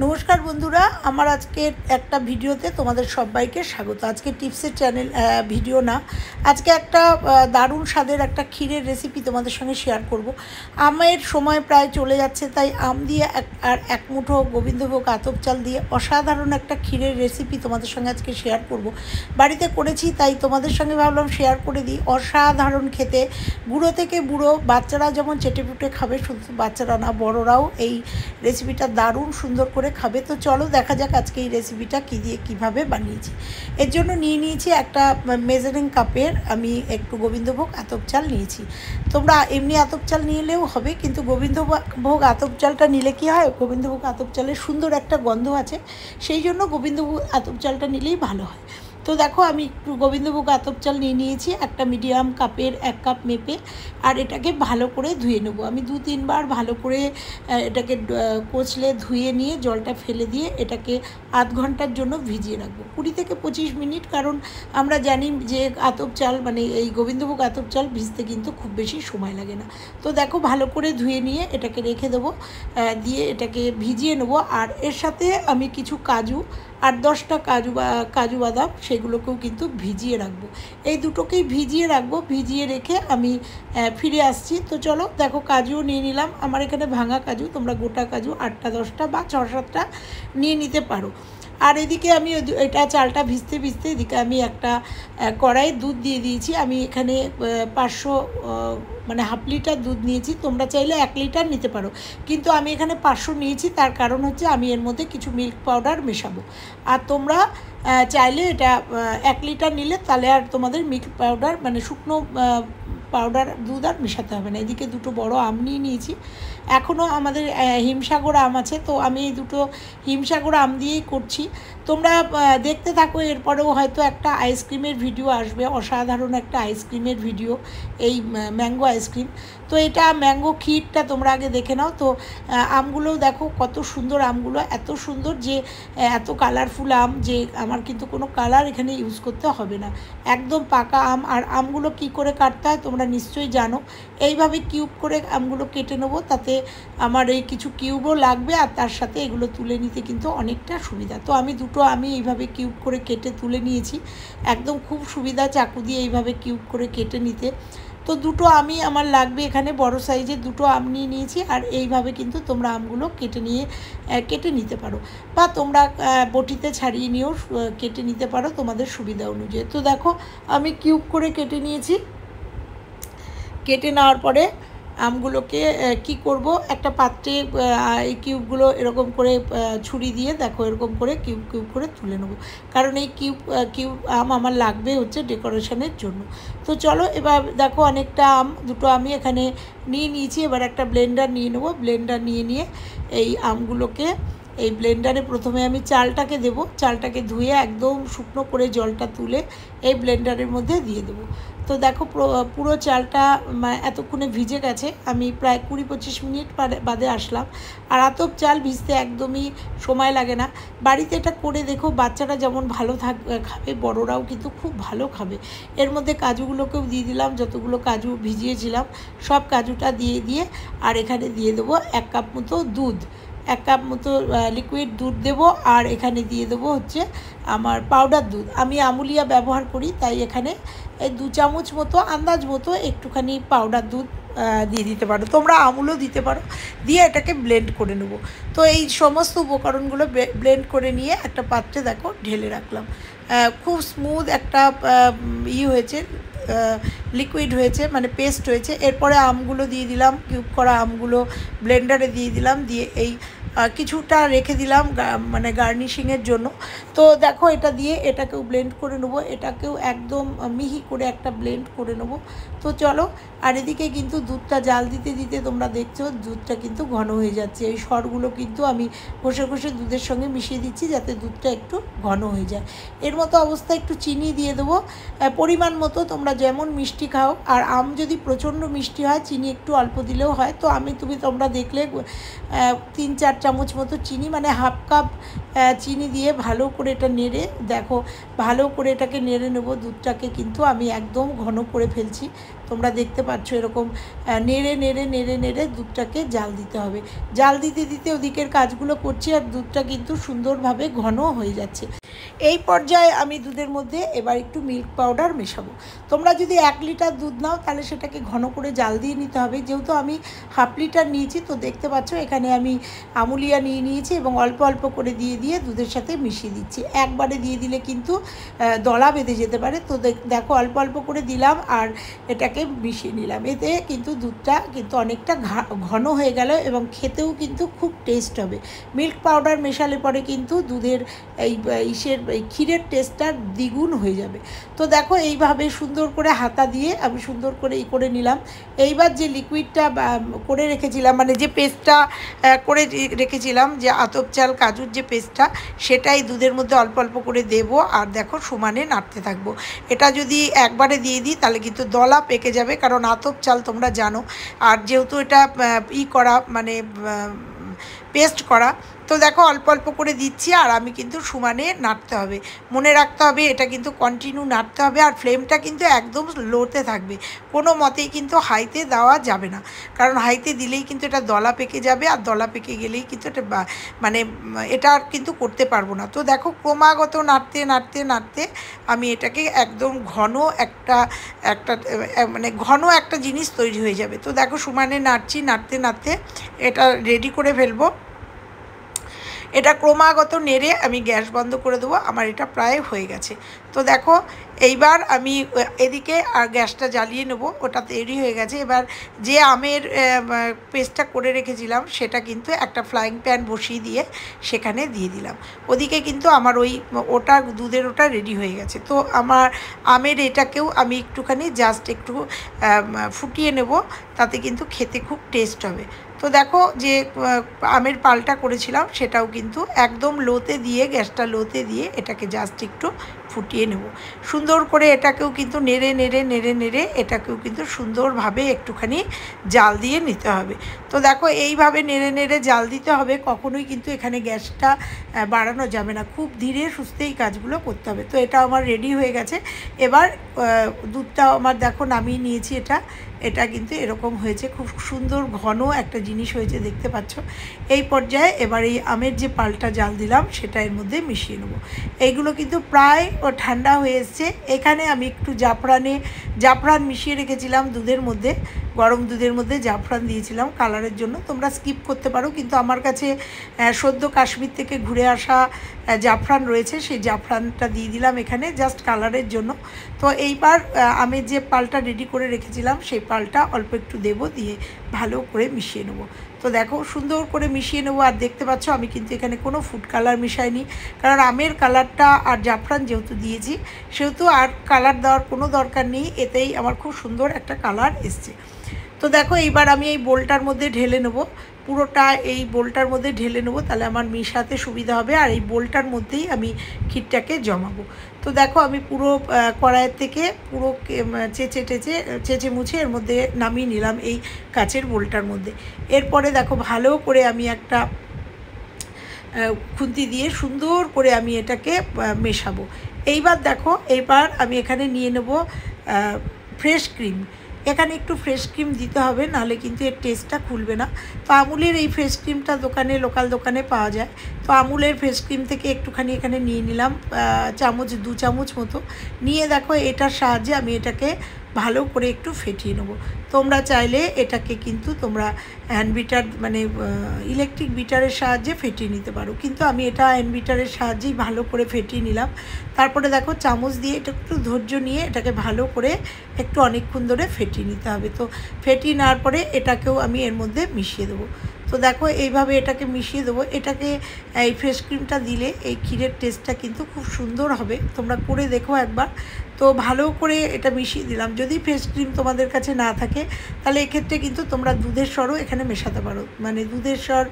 নমস্কার বন্ধুরা, আমার আজকের একটা ভিডিওতে তোমাদের সবাইকে স্বাগত। আজকে টিপসের চ্যানেল ভিডিও না, আজকে একটা দারুণ স্বাদের একটা ক্ষীরের রেসিপি তোমাদের সঙ্গে শেয়ার করব। আমের সময় প্রায় চলে যাচ্ছে, তাই আম দিয়ে এক মুঠো গোবিন্দভোগ আতপ চাল দিয়ে অসাধারণ একটা ক্ষীরের রেসিপি তোমাদের সঙ্গে আজকে শেয়ার করব। বাড়িতে করেছি, তাই তোমাদের সঙ্গে ভাবলাম শেয়ার করে দিই। অসাধারণ খেতে, বুড়ো থেকে বুড়ো, বাচ্চারা যেমন চেটেপুটে খাবে, শুধু বাচ্চারা না, বড়রাও এই রেসিপিটা দারুণ সুন্দর করে খাবে। তো চলো দেখা যাক আজকে এই রেসিপিটা কী দিয়ে কীভাবে বানিয়েছি। এর জন্য নিয়ে নিয়েছি একটা মেজারিং কাপের আমি একটু গোবিন্দভোগ আতপ চাল নিয়েছি। তোমরা এমনি আতপ চাল নিলেও হবে, কিন্তু গোবিন্দভোগ আতপ চালটা নিলে কী হয়, গোবিন্দভোগ আতপ চালের সুন্দর একটা গন্ধ আছে, সেই জন্য গোবিন্দভোগ আতপ চালটা নিলেই ভালো হয়। তো দেখো, আমি একটু গোবিন্দভোগ আতপ চাল নিয়ে নিয়েছি, একটা মিডিয়াম কাপের 1 কাপ মেপে। আর এটাকে ভালো করে ধুয়ে নেবো। আমি 2-3 বার ভালো করে এটাকে কচলে ধুয়ে নিয়ে জলটা ফেলে দিয়ে এটাকে আধ ঘন্টার জন্য ভিজিয়ে রাখবো, 20 থেকে 25 মিনিট। কারণ আমরা জানি যে আতপ চাল মানে এই গোবিন্দভোগ আতপ চাল ভিজতে কিন্তু খুব বেশি সময় লাগে না। তো দেখো, ভালো করে ধুয়ে নিয়ে এটাকে রেখে দেবো, দিয়ে এটাকে ভিজিয়ে নেবো। আর এর সাথে আমি কিছু কাজু, 8-10টা কাজু বাদাম, সেগুলোকেও কিন্তু ভিজিয়ে রাখবো। এই দুটোকেই ভিজিয়ে রাখবো। ভিজিয়ে রেখে আমি ফিরে আসছি। তো চলো দেখো, কাজুও নিয়ে নিলাম। আমার এখানে ভাঙা কাজু, তোমরা গোটা কাজু 8টা-10টা বা 6-7টা নিয়ে নিতে পারো। আর এদিকে আমি এটা চালটা ভিজতে ভিজতে এদিকে আমি একটা কড়াইয়ে দুধ দিয়ে দিয়েছি। আমি এখানে 500 মানে হাফ লিটার দুধ নিয়েছি। তোমরা চাইলে 1 লিটার নিতে পারো, কিন্তু আমি এখানে 500 নিয়েছি। তার কারণ হচ্ছে আমি এর মধ্যে কিছু মিল্ক পাউডার মেশাবো। আর তোমরা চাইলে এটা 1 লিটার নিলে তাহলে আর তোমাদের মিল্ক পাউডার মানে শুকনো পাউডার দুধ আর মেশাতে হবে না। এদিকে 2টো বড় আম নিয়ে নিয়েছি। এখনও আমাদের হিমসাগর আম আছে, তো আমি এই 2টো হিমসাগর আম দিয়েই করছি। তোমরা দেখতে থাকো, এরপরেও হয়তো একটা আইসক্রিমের ভিডিও আসবে, অসাধারণ একটা আইসক্রিমের ভিডিও, এই ম্যাঙ্গো আইসক্রিম। তো এটা ম্যাঙ্গো ক্ষীরটা তোমরা আগে দেখে নাও। তো আমগুলোও দেখো কত সুন্দর, আমগুলো এত সুন্দর যে এত কালারফুল আম যে আমার কিন্তু কোনো কালার এখানে ইউজ করতে হবে না, একদম পাকা আম। আর আমগুলো কি করে কাটতে হয় তোমরা নিশ্চয়ই জানো। এইভাবে কিউব করে আমগুলো কেটে নেবো, তাতে আমার এই কিছু কিউবও লাগবে, আর তার সাথে এগুলো তুলে নিতে কিন্তু অনেকটা সুবিধা। তো আমি আমি এইভাবে কিউব করে কেটে তুলে নিয়েছি। একদম খুব সুবিধা চাকু দিয়ে এইভাবে কিউব করে কেটে নিতে। তো 2টো আমি আমার লাগবে, এখানে বড় সাইজের 2টো আম নিয়ে নিয়েছি। আর এইভাবে কিন্তু তোমরা আমগুলো কেটে নিতে পারো, বা তোমরা বটিতে ছাড়িয়ে নিয়েও কেটে নিতে পারো তোমাদের সুবিধা অনুযায়ী। তো দেখো, আমি কিউব করে কেটে নিয়েছি। কেটে নেওয়ার পরে আমগুলোকে কি করব, একটা পাত্রে এই কিউবগুলো এরকম করে ছুরি দিয়ে দেখো এরকম করে কিউব কিউব করে তুলে নেব, কারণ এই কিউব আম আমার লাগবে হচ্ছে ডেকোরেশনের জন্য। তো চলো, এবার দেখো অনেকটা আম, 2টো আমি এখানে নিয়ে নিয়েছি। এবার একটা ব্লেন্ডার নিয়ে নেব। ব্লেন্ডার নিয়ে এই আমগুলোকে এই ব্লেন্ডারে প্রথমে আমি চালটাকে দেবো। চালটাকে ধুয়ে একদম শুকনো করে জলটা তুলে এই ব্লেন্ডারের মধ্যে দিয়ে দেবো। তো দেখো, পুরো চালটা এতক্ষণে ভিজে গেছে। আমি প্রায় 20-25 মিনিট বাদে আসলাম। আর আতপ চাল ভিজতে একদমই সময় লাগে না। বাড়িতে এটা করে দেখো, বাচ্চারা যেমন ভালো খাবে, বড়রাও কিন্তু খুব ভালো খাবে। এর মধ্যে কাজুগুলোকেও দিয়ে দিলাম, যতগুলো কাজু ভিজিয়েছিলাম সব কাজুটা দিয়ে আর এখানে দিয়ে দেবো 1 কাপ মতো দুধ, 1 কাপ মতো লিকুইড দুধ দেবো। আর এখানে দিয়ে দেবো হচ্ছে আমার পাউডার দুধ। আমি আমুলিয়া ব্যবহার করি, তাই এখানে এই 2 চামচ মতো আন্দাজ মতো একটুখানি পাউডার দুধ দিয়ে দিতে পারো, তোমরা আমুলও দিতে পারো। দিয়ে এটাকে ব্লেন্ড করে নেব। তো এই সমস্ত উপকরণগুলো ব্লেন্ড করে নিয়ে একটা পাত্রে দেখো ঢেলে রাখলাম। খুব স্মুথ একটা হয়েছে, লিকুইড হয়েছে, মানে পেস্ট হয়েছে। এরপরে আমগুলো দিয়ে দিলাম, কিউব করা আমগুলো ব্লেন্ডারে দিয়ে দিলাম। দিয়ে এই কিছুটা রেখে দিলাম মানে গার্নিশিংয়ের জন্য। তো দেখো, এটা দিয়ে এটাকেও ব্লেন্ড করে নেবো, এটাকেও একদম মিহি করে একটা ব্লেন্ড করে নেবো। তো চলো, আর এদিকে কিন্তু দুধটা জাল দিতে দিতে তোমরা দেখছো দুধটা কিন্তু ঘন হয়ে যাচ্ছে। এই সরগুলো কিন্তু আমি ঘষে ঘষে দুধের সঙ্গে মিশিয়ে দিচ্ছি, যাতে দুধটা একটু ঘন হয়ে যায়। এর মতো অবস্থায় একটু চিনি দিয়ে দেবো পরিমাণ মতো, তোমরা যেমন মিষ্টি খাও। আর আম যদি প্রচণ্ড মিষ্টি হয় চিনি একটু অল্প দিলেও হয়। তো তোমরা দেখলে 3-4 চামচ মতো চিনি, মানে হাফ কাপ চিনি দিয়ে ভালো করে এটা নেড়ে, দেখো ভালো করে এটাকে নেড়ে নেব। দুধটাকে কিন্তু আমি একদম ঘন করে ফেলছি, তোমরা দেখতে পাচ্ছ এরকম নেড়ে নেড়ে নেড়ে নেড়ে দুধটাকে জাল দিতে হবে। জাল দিতে দিতে ওদিকের কাজগুলো করছি আর দুধটা কিন্তু সুন্দরভাবে ঘন হয়ে যাচ্ছে। এই পর্যায়ে আমি দুধের মধ্যে এবার একটু মিল্ক পাউডার মেশাবো। তোমরা যদি 1 লিটার দুধ নাও তাহলে সেটাকে ঘন করে জাল দিয়ে নিতে হবে। যেহেতু আমি হাফ লিটার নিয়েছি, তো দেখতে পাচ্ছ এখানে আমি আমুলিয়া নিয়েছি এবং অল্প অল্প করে দিয়ে দিয়ে দুধের সাথে মিশিয়ে দিচ্ছি। একবারে দিয়ে দিলে কিন্তু দলা বেঁধে যেতে পারে। তো দেখো অল্প অল্প করে দিলাম আর এটাকে মিশিয়ে নিলাম। এতে কিন্তু দুধটা কিন্তু অনেকটা ঘন হয়ে গেল এবং খেতেও কিন্তু খুব টেস্ট হবে। মিল্ক পাউডার মেশালে পরে কিন্তু দুধের এই ক্ষীরের টেস্টটা দ্বিগুণ হয়ে যাবে। তো দেখো এইভাবে সুন্দর করে হাতা দিয়ে আমি সুন্দর করে করে নিলাম। এইবার যে লিকুইডটা করে রেখেছিলাম, মানে যে পেস্টটা করে রেখেছিলাম, যে আতপ চাল কাজুর যে পেস্টটা, সেটাই দুধের মধ্যে অল্প অল্প করে দেব আর দেখো সমানে নাড়তে থাকবো। এটা যদি একবারে দিয়ে দিই তাহলে কিন্তু দলা পেকে যাবে, কারণ আতপ চাল তোমরা জানো। আর যেহেতু এটা করা মানে পেস্ট করা, তো দেখো অল্প অল্প করে দিচ্ছি আর আমি কিন্তু সমানে নাড়তে হবে। মনে রাখতে হবে এটা কিন্তু কন্টিনিউ নাড়তে হবে আর ফ্লেমটা কিন্তু একদম লোতে থাকবে, কোনো মতেই কিন্তু হাইতে দেওয়া যাবে না, কারণ হাইতে দিলেই কিন্তু এটা দলা পেকে যাবে আর দলা পেকে গেলেই কিন্তু এটা মানে এটা আর কিন্তু করতে পারবো না। তো দেখো ক্রমাগত নাড়তে নাড়তে নাড়তে আমি এটাকে একদম ঘন একটা মানে ঘন একটা জিনিস তৈরি হয়ে যাবে। তো দেখো সমানে নাড়ছি, নাড়তে নাড়তে এটা রেডি করে ফেলবো। এটা ক্রমাগত নেড়ে আমি গ্যাস বন্ধ করে দেবো। আমার এটা প্রায় হয়ে গেছে। তো দেখো এইবার আমি এদিকে আর গ্যাসটা জ্বালিয়ে নেব, ওটা তৈরি হয়ে গেছে। এবার যে আমের পেস্টটা করে রেখেছিলাম সেটা কিন্তু একটা ফ্রাইং প্যান বসিয়ে দিয়ে সেখানে দিয়ে দিলাম। ওদিকে কিন্তু আমার ওটা দুধের ওটা রেডি হয়ে গেছে। তো আমার আমের এটাকেও আমি একটুখানি জাস্ট একটু ফুটিয়ে নেব, তাতে কিন্তু খেতে খুব টেস্ট হবে। তো দেখো যে আমের পালটা করেছিলাম সেটাও কিন্তু একদম লোতে দিয়ে, গ্যাসটা লোতে দিয়ে এটাকে জাস্ট একটু ফুটিয়ে নেব সুন্দর করে। এটাকেও কিন্তু নেড়ে নেড়ে নেড়ে নেড়ে এটাকেও কিন্তু সুন্দরভাবে একটুখানি জাল দিয়ে নিতে হবে। তো দেখো এইভাবে নেড়ে নেড়ে জাল দিতে হবে, কখনোই কিন্তু এখানে গ্যাসটা বাড়ানো যাবে না, খুব ধীরে সুস্থেই কাজগুলো করতে হবে। তো এটা আমার রেডি হয়ে গেছে। এবার দুধটাও আমার দেখো নামিয়ে নিয়েছি। এটা কিন্তু এরকম হয়েছে, খুব সুন্দর ঘন একটা জিনিস হয়েছে, দেখতে পাচ্ছ। এই পর্যায়ে এবার এই আমের যে পালটা জাল দিলাম সেটা এর মধ্যে মিশিয়ে নেব। এইগুলো কিন্তু প্রায় ঠান্ডা হয়ে এসছে। এখানে আমি একটু জাফরান মিশিয়ে রেখেছিলাম দুধের মধ্যে, গরম দুধের মধ্যে জাফরান দিয়েছিলাম কালারের জন্য। তোমরা স্কিপ করতে পারো, কিন্তু আমার কাছে সদ্য কাশ্মীর থেকে ঘুরে আসা জাফরান রয়েছে, সেই জাফরানটা দিয়ে দিলাম এখানে জাস্ট কালারের জন্য। তো এইবার আমি যে পালটা রেডি করে রেখেছিলাম সেই পালটা অল্প একটু দেবো, দিয়ে ভালো করে মিশিয়ে নেব। তো দেখো সুন্দর করে মিশিয়ে নেবো। আর দেখতে পাচ্ছ আমি কিন্তু এখানে কোনো ফুড কালার মিশাইনি, কারণ আমের কালারটা আর জাফরান যেহেতু দিয়েছি সেহেতু আর কালার দেওয়ার কোনো দরকার নেই, এতেই আমার খুব সুন্দর একটা কালার এসছে। তো দেখো এইবার আমি এই বোলটার মধ্যে ঢেলে নেব, পুরোটা এই বোলটার মধ্যে ঢেলে নেব, তাহলে আমার মেশাতে সুবিধা হবে। আর এই বোলটার মধ্যেই আমি ক্ষীরটাকে জমাবো। তো দেখো আমি পুরো কড়াইয়ের থেকে পুরো চেঁচে মুছে এর মধ্যে নামিয়ে নিলাম এই কাচের বোলটার মধ্যে। এরপরে দেখো ভালো করে আমি একটা খুন্তি দিয়ে সুন্দর করে আমি এটাকে মেশাবো। এইবার দেখো এইবার আমি এখানে নিয়ে নেব ফ্রেশ ক্রিম। এখানে একটু ফ্রেশ ক্রিম দিতে হবে, নাহলে কিন্তু এর টেস্টটা খুলবে না। তো আমুলের এই ফ্রেশ ক্রিমটা লোকাল দোকানে পাওয়া যায়। তো আমুলের ফ্রেশ ক্রিম থেকে একটুখানি এখানে নিয়ে নিলাম 2 চামচ মতো। নিয়ে দেখো এটার সাহায্যে আমি এটাকে ভালো করে একটু ফেটিয়ে নেব। তোমরা চাইলে এটাকে কিন্তু তোমরা হ্যান্ড বিটার মানে ইলেকট্রিক বিটারের সাহায্যে ফেটিয়ে নিতে পারো, কিন্তু আমি এটা হ্যান্ড বিটারের সাহায্যেই ভালো করে ফেটিয়ে নিলাম। তারপরে দেখো চামচ দিয়ে এটা একটু ধৈর্য নিয়ে এটাকে ভালো করে একটু অনেকক্ষণ ধরে ফেটিয়ে নিতে হবে। তো ফেটিয়ে নেওয়ার পরে এটাকেও আমি এর মধ্যে মিশিয়ে দেবো। তো দেখো এইভাবে এটাকে মিশিয়ে দেবো। এটাকে এই ফ্রেশ ক্রিমটা দিলে এই ক্ষীরের টেস্টটা কিন্তু খুব সুন্দর হবে, তোমরা করে দেখো একবার। তো ভালো করে এটা মিশিয়ে দিলাম। যদি ফ্রেশ ক্রিম তোমাদের কাছে না থাকে তাহলে এক্ষেত্রে কিন্তু তোমরা দুধের স্বরও এখানে মেশাতে পারো, মানে দুধের স্বর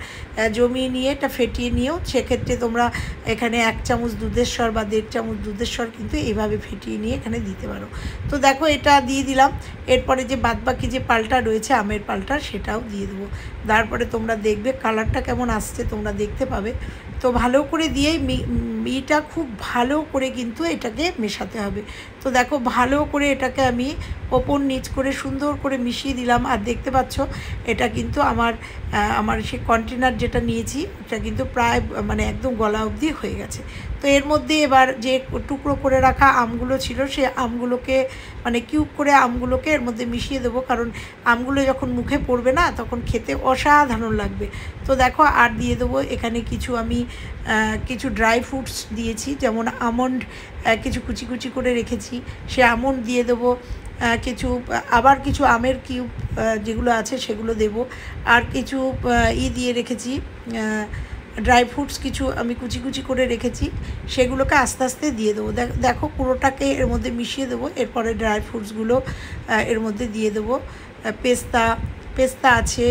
জমিয়ে নিয়ে এটা ফেটিয়ে নিয়েও সেক্ষেত্রে তোমরা এখানে 1 চামচ দুধের স্বর বা 1.5 চামচ দুধের স্বর কিন্তু এইভাবে ফেটিয়ে নিয়ে এখানে দিতে পারো। তো দেখো এটা দিয়ে দিলাম। এরপরে যে বাদবাকি যে পালটা রয়েছে আমের পালটা সেটাও দিয়ে দেবো। তারপরে তোমরা তোমরা দেখবে কালারটা কেমন আসছে তোমরা দেখতে পাবে। তো ভালো করে দিয়েই মিটা খুব ভালো করে কিন্তু এটাকে মেশাতে হবে। তো দেখো ভালো করে এটাকে আমি ওপর নিচ করে সুন্দর করে মিশিয়ে দিলাম। আর দেখতে পাচ্ছ এটা কিন্তু আমার সেই কন্টেনার যেটা নিয়েছি এটা কিন্তু প্রায় মানে একদম গলা অবধি হয়ে গেছে। তো এর মধ্যে এবার যে টুকরো করে রাখা আমগুলো ছিল সে আমগুলোকে মানে কিউব করে আমগুলোকে এর মধ্যে মিশিয়ে দেবো, কারণ আমগুলো যখন মুখে পড়বে না তখন খেতে অসাধারণ লাগবে। তো দেখো আর দিয়ে দেবো এখানে আমি কিছু ড্রাই ফ্রুটস দিয়েছি, যেমন আমন্ড কিছু কুচি কুচি করে রেখেছি, সে আমন্ড দিয়ে দেবো। কিছু আমের কিউব যেগুলো আছে সেগুলো দেব। আর কিছু দিয়ে রেখেছি ড্রাই ফ্রুটস, কিছু আমি কুচি কুচি করে রেখেছি, সেগুলোকে আস্তে আস্তে দিয়ে দেবো। দেখো পুরোটাকে এর মধ্যে মিশিয়ে দেবো। এরপরে ড্রাই ফ্রুটসগুলো এর মধ্যে দিয়ে দেবো। পেস্তা আছে,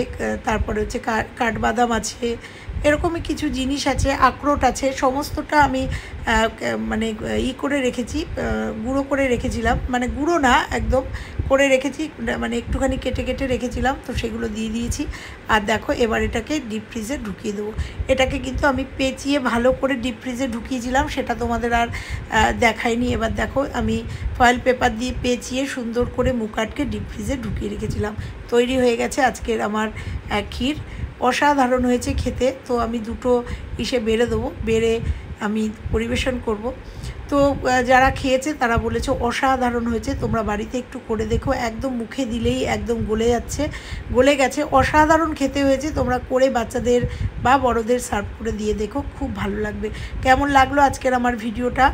তারপরে হচ্ছে কাঠবাদাম আছে, এরকমই কিছু জিনিস আছে, আখরোট আছে, সমস্তটা আমি মানে করে রেখেছি, গুঁড়ো করে রেখেছিলাম, মানে গুঁড়ো না একদম করে রেখেছি, মানে একটুখানি কেটে কেটে রেখেছিলাম, তো সেগুলো দিয়ে দিয়েছি। আর দেখো এবার এটাকে ডিপ ফ্রিজে ঢুকিয়ে দেবো। এটাকে কিন্তু আমি পেঁচিয়ে ভালো করে ডিপ ফ্রিজে ঢুকিয়েছিলাম, সেটা তোমাদের আর দেখাইনি। এবার দেখো আমি ফয়েল পেপার দিয়ে পেঁচিয়ে সুন্দর করে মুখ আটকে ডিপ ফ্রিজে ঢুকিয়ে রেখেছিলাম। তৈরি হয়ে গেছে আজকের আমার ক্ষীর। অসাধারণ হয়েছে খেতে। তো আমি দুটো বেড়ে দেবো, বেড়ে আমি পরিবেশন করব। তো যারা খেয়েছে তারা বলেছে অসাধারণ হয়েছে, তোমরা বাড়িতে একটু করে দেখো, একদম মুখে দিলেই একদম গলে গেছে, অসাধারণ খেতে হয়েছে। তোমরা করে বাচ্চাদের বা বড়দের সার্ভ করে দিয়ে দেখো, খুব ভালো লাগবে। কেমন লাগলো আজকের আমার ভিডিওটা,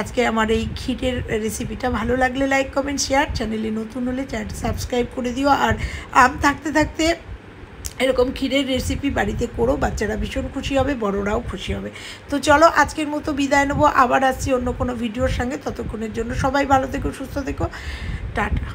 আজকে আমার এই ক্ষীরের রেসিপিটা? ভালো লাগলে লাইক কমেন্ট শেয়ার, চ্যানেলে নতুন হলে চ্যানেলটা সাবস্ক্রাইব করে দিও। আর আম থাকতে থাকতে এরকম ক্ষীরের রেসিপি বাড়িতে করো, বাচ্চারা ভীষণ খুশি হবে, বড়রাও খুশি হবে। তো চলো আজকের মতো বিদায় নেবো, আবার আসছি অন্য কোনো ভিডিওর সঙ্গে। ততক্ষণের জন্য সবাই ভালো থেকো, সুস্থ থেকো, টাটা।